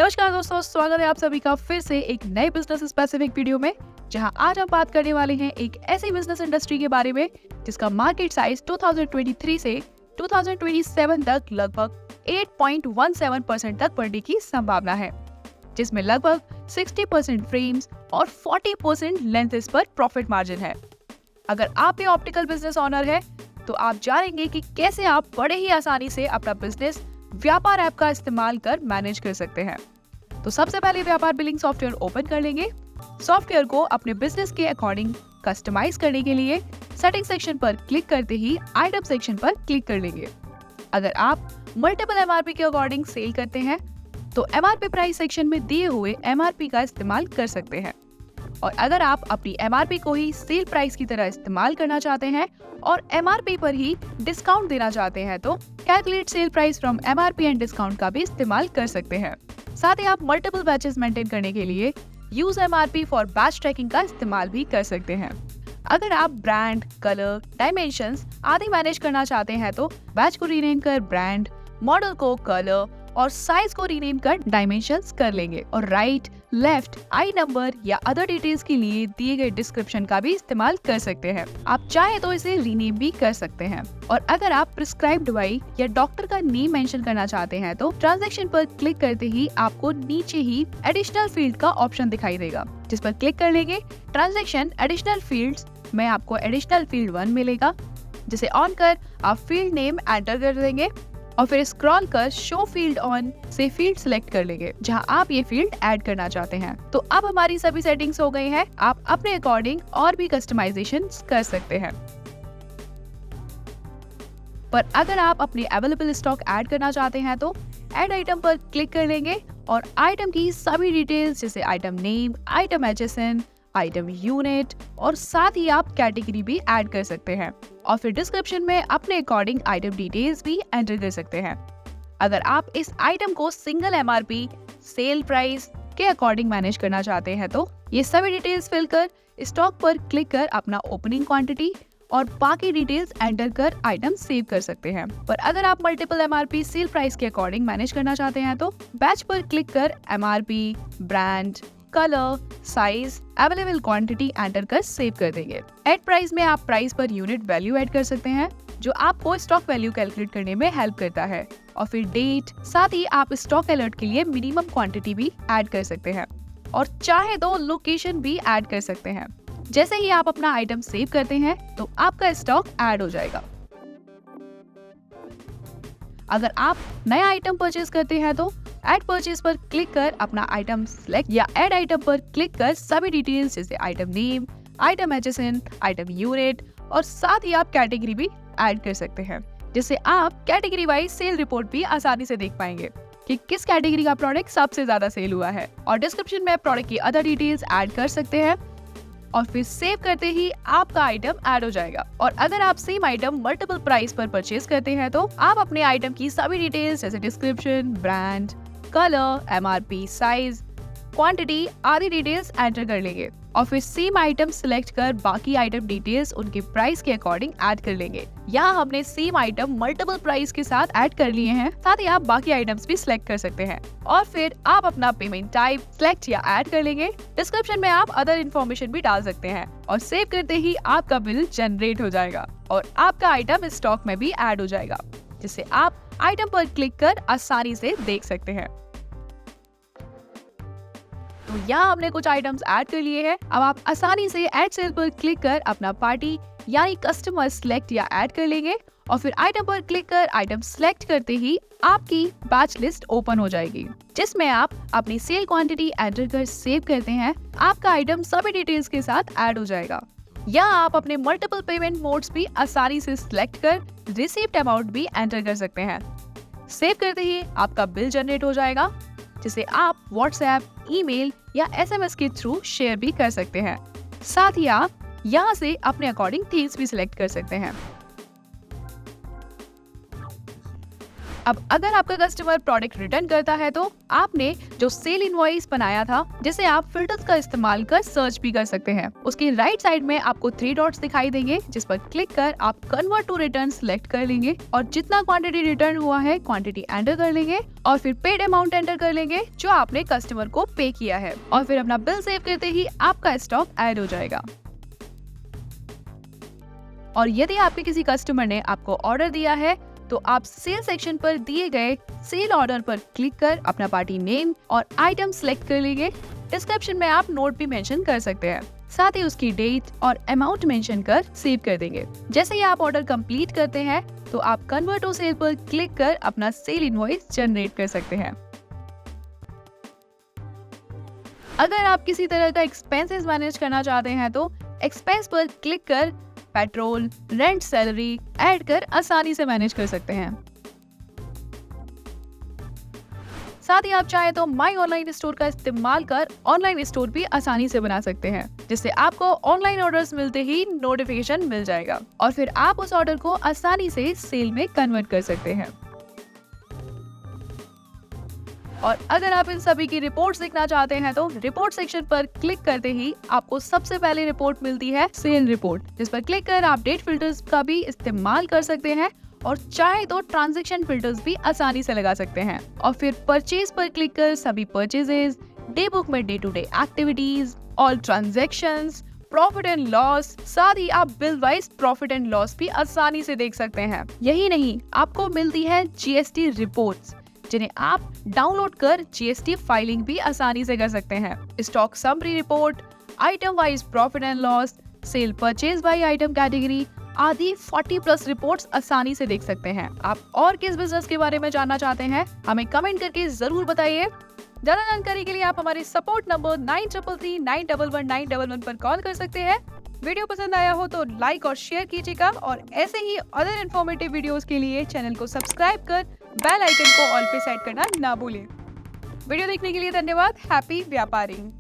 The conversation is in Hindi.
नमस्कार दोस्तों, स्वागत है आप सभी का फिर से एक नए बिजनेस स्पेसिफिक वीडियो में, जहां आज हम बात करने वाले हैं एक ऐसी बिजनेस इंडस्ट्री के बारे में जिसका मार्केट साइज 2023 से 2027 तक लगभग 8.17% तक बढ़ने की संभावना है, जिसमें लगभग 60% फ्रेम्स और 40% लेंथेस पर प्रॉफिट मार्जिन है। अगर आप भी ऑप्टिकल बिजनेस ऑनर है तो आप जानेंगे कि कैसे आप बड़े ही आसानी से अपना बिजनेस व्यापार ऐप का इस्तेमाल कर मैनेज कर सकते हैं। तो सबसे पहले व्यापार बिलिंग सॉफ्टवेयर ओपन कर लेंगे। सॉफ्टवेयर को अपने बिजनेस के अकॉर्डिंग कस्टमाइज करने के लिए सेटिंग सेक्शन पर क्लिक करते ही आइटम सेक्शन पर क्लिक कर लेंगे। अगर आप मल्टीपल एमआरपी के अकॉर्डिंग सेल करते हैं तो एमआरपी प्राइस सेक्शन में दिए हुए एमआरपी का इस्तेमाल कर सकते हैं। और अगर आप अपनी एमआरपी को ही सेल प्राइस की तरह इस्तेमाल करना चाहते हैं और एमआरपी पर ही डिस्काउंट देना चाहते हैं तो calculate sale price from MRP and discount का भी इस्तेमाल कर सकते हैं। साथ ही आप मल्टीपल बैचेस मेंटेन करने के लिए use MRP for batch tracking का इस्तेमाल भी कर सकते हैं। अगर आप ब्रांड, कलर, डायमेंशंस आदि मैनेज करना चाहते हैं तो बैच को रीनेम कर ब्रांड, मॉडल को कलर और साइज को रीनेम कर डायमेंशंस कर लेंगे और राइट, लेफ्ट, आई नंबर या अदर डिटेल्स के लिए दिए गए डिस्क्रिप्शन का भी इस्तेमाल कर सकते हैं। आप चाहे तो इसे रीनेम भी कर सकते हैं। और अगर आप प्रिस्क्राइब दवाई या डॉक्टर का नेम मेंशन करना चाहते हैं तो ट्रांजैक्शन पर क्लिक करते ही आपको नीचे ही एडिशनल फील्ड का ऑप्शन दिखाई देगा, जिस पर क्लिक कर लेंगे। ट्रांजैक्शन एडिशनल फील्ड्स में आपको एडिशनल फील्ड 1 मिलेगा, जिसे ऑन कर आप फील्ड नेम एंटर कर देंगे और फिर स्क्रॉल कर शो फील्ड ऑन से फील्ड सिलेक्ट कर लेंगे जहां आप ये फील्ड ऐड करना चाहते हैं। तो अब हमारी सभी सेटिंग्स हो गई हैं। आप अपने अकॉर्डिंग और भी कस्टमाइजेशन कर सकते हैं। पर अगर आप अपनी अवेलेबल स्टॉक ऐड करना चाहते हैं तो ऐड आइटम पर क्लिक कर लेंगे और आइटम की सभी डिटेल्स जैसे item name, item HSN, item unit और साथ ही आप कैटेगरी भी ऐड कर सकते हैं और फिर डिस्क्रिप्शन में अपने अकॉर्डिंग आइटम डिटेल्स भी एंटर कर सकते हैं। अगर आप इस आइटम को सिंगल एमआरपी सेल प्राइस के अकॉर्डिंग मैनेज करना चाहते हैं तो ये सभी डिटेल्स फिल कर स्टॉक पर क्लिक कर अपना ओपनिंग क्वांटिटी और बाकी डिटेल्स एंटर कर आइटम सेव कर सकते हैं। पर अगर आप मल्टीपल एमआरपी सेल प्राइस के अकॉर्डिंग मैनेज करना चाहते हैं तो बैच पर क्लिक कर MRP, brand, colour, size, available quantity enter कर सेव कर देंगे। एड प्राइस में आप price per unit value add कर सकते हैं जो आपको स्टॉक वैल्यू कैलकुलेट करने में हेल्प करता है और फिर डेट, साथ ही आप स्टॉक अलर्ट के लिए मिनिमम क्वांटिटी भी ऐड कर सकते हैं और चाहे तो लोकेशन भी ऐड कर सकते हैं। जैसे ही आप अपना आइटम सेव करते हैं तो आपका स्टॉक ऐड हो जाएगा। अगर आप नया आइटम परचेज करते हैं तो ऐड परचेज पर क्लिक कर अपना आइटम सिलेक्ट या ऐड आइटम पर क्लिक कर सभी डिटेल्स जैसे item name, item HSN, item unit और साथ ही आप कैटेगरी भी ऐड कर सकते हैं, जिससे आप कैटेगरी वाइज सेल रिपोर्ट भी आसानी से देख पाएंगे कि किस कैटेगरी का प्रोडक्ट सबसे ज्यादा सेल हुआ है और डिस्क्रिप्शन में प्रोडक्ट की अदर डिटेल्स ऐड कर सकते हैं और फिर सेव करते ही आपका आइटम ऐड हो जाएगा। और अगर आप सेम आइटम मल्टीपल प्राइस पर परचेज करते हैं तो आप अपने आइटम की सभी डिटेल्स जैसे description, brand, colour, MRP, size, quantity आदि डिटेल्स एंटर कर लेंगे और फिर सेम आइटम सिलेक्ट कर बाकी आइटम डिटेल्स उनके प्राइस के अकॉर्डिंग ऐड कर लेंगे। यहाँ हमने सेम आइटम मल्टीपल प्राइस के साथ ऐड कर लिए हैं। साथ ही आप बाकी आइटम्स भी सिलेक्ट कर सकते हैं और फिर आप अपना पेमेंट टाइप सिलेक्ट या ऐड कर लेंगे। डिस्क्रिप्शन में आप अदर इन्फॉर्मेशन भी डाल सकते हैं और सेव करते ही आपका बिल जनरेट हो जाएगा और आपका आइटम स्टॉक में भी ऐड हो जाएगा, जिससे आप आइटम पर क्लिक कर आसानी से देख सकते हैं। तो यहाँ हमने कुछ आइटम्स ऐड कर लिए हैं। अब आप आसानी से ऐड सेल पर क्लिक कर अपना पार्टी यानी कस्टमर सिलेक्ट या ऐड कर लेंगे और फिर आइटम पर क्लिक कर आइटम सिलेक्ट करते ही आपकी बैच लिस्ट ओपन हो जाएगी, जिसमें आप अपनी सेल क्वांटिटी एंटर कर सेव करते हैं। आपका आइटम सभी डिटेल्स के साथ ऐड हो जाएगा। यहाँ आप अपने मल्टीपल पेमेंट मोड्स भी आसानी से सिलेक्ट कर रिसीव्ड अमाउंट भी एंटर कर सकते हैं। सेव करते ही आपका बिल जनरेट हो जाएगा, जिसे आप व्हाट्सएप, ईमेल या SMS के थ्रू शेयर भी कर सकते हैं। साथ ही आप यहाँ से अपने अकॉर्डिंग थीम्स भी सिलेक्ट कर सकते हैं। अब अगर आपका कस्टमर प्रोडक्ट रिटर्न करता है तो आपने जो सेल इनवॉइस बनाया था, जिसे आप फिल्टर्स का इस्तेमाल कर सर्च भी कर सकते हैं, उसकी राइट साइड में आपको 3 डॉट्स दिखाई देंगे, जिस पर क्लिक कर आप कन्वर्ट टू रिटर्न सिलेक्ट कर लेंगे और जितना क्वांटिटी रिटर्न हुआ है क्वांटिटी एंटर कर लेंगे और फिर पेड अमाउंट एंटर कर लेंगे जो आपने कस्टमर को पे किया है और फिर अपना बिल सेव करते ही आपका स्टॉक ऐड हो जाएगा। और यदि आपके किसी कस्टमर ने आपको ऑर्डर दिया है तो आप सेल सेक्शन पर दिए गए सेल ऑर्डर पर क्लिक कर अपना पार्टी नेम और आइटम सिलेक्ट कर लेंगे। डिस्क्रिप्शन में आप नोट भी मेंशन कर सकते हैं, साथ ही उसकी डेट और अमाउंट मेंशन कर सेव कर देंगे। जैसे ही आप ऑर्डर कंप्लीट करते हैं तो आप कन्वर्ट टू सेल पर क्लिक कर अपना सेल इनवॉइस जनरेट कर सकते हैं। अगर आप किसी तरह का एक्सपेंसेस मैनेज करना चाहते हैं तो एक्सपेंस पर क्लिक कर पेट्रोल, रेंट, सैलरी ऐड कर आसानी से मैनेज कर सकते हैं। साथ ही आप चाहे तो माई ऑनलाइन स्टोर का इस्तेमाल कर ऑनलाइन स्टोर भी आसानी से बना सकते हैं, जिससे आपको ऑनलाइन ऑर्डर्स मिलते ही नोटिफिकेशन मिल जाएगा और फिर आप उस ऑर्डर को आसानी से सेल में कन्वर्ट कर सकते हैं। और अगर आप इन सभी की रिपोर्ट्स देखना चाहते हैं तो रिपोर्ट सेक्शन पर क्लिक करते ही आपको सबसे पहले रिपोर्ट मिलती है सेल रिपोर्ट, जिस पर क्लिक कर आप डेट फिल्टर्स का भी इस्तेमाल कर सकते हैं और चाहे तो ट्रांजैक्शन फिल्टर्स भी आसानी से लगा सकते हैं। और फिर परचेज पर क्लिक कर सभी परचेजेस, डे बुक में day to day activities, all transactions, profit and loss, साथ ही आप bill wise profit and loss भी आसानी से देख सकते हैं। यही नहीं, आपको मिलती है जीएसटी रिपोर्ट्स, जिन्हें आप डाउनलोड कर जीएसटी फाइलिंग भी आसानी से कर सकते हैं। Stock summary report, item wise profit and loss, cell purchase by item category आदि 40+ रिपोर्ट्स आसानी से देख सकते हैं। आप और किस बिजनेस के बारे में जानना चाहते हैं हमें कमेंट करके जरूर बताइए। ज्यादा जानकारी के लिए आप हमारे सपोर्ट नंबर 9333911911 पर कॉल कर सकते हैं। वीडियो पसंद आया हो तो लाइक और शेयर कीजिएगा और ऐसे ही अदर इन्फॉर्मेटिव वीडियोस के लिए चैनल को सब्सक्राइब कर बेल आइकन को ऑल पे सेट करना ना भूलें। वीडियो देखने के लिए धन्यवाद। हैप्पी व्यापारिंग।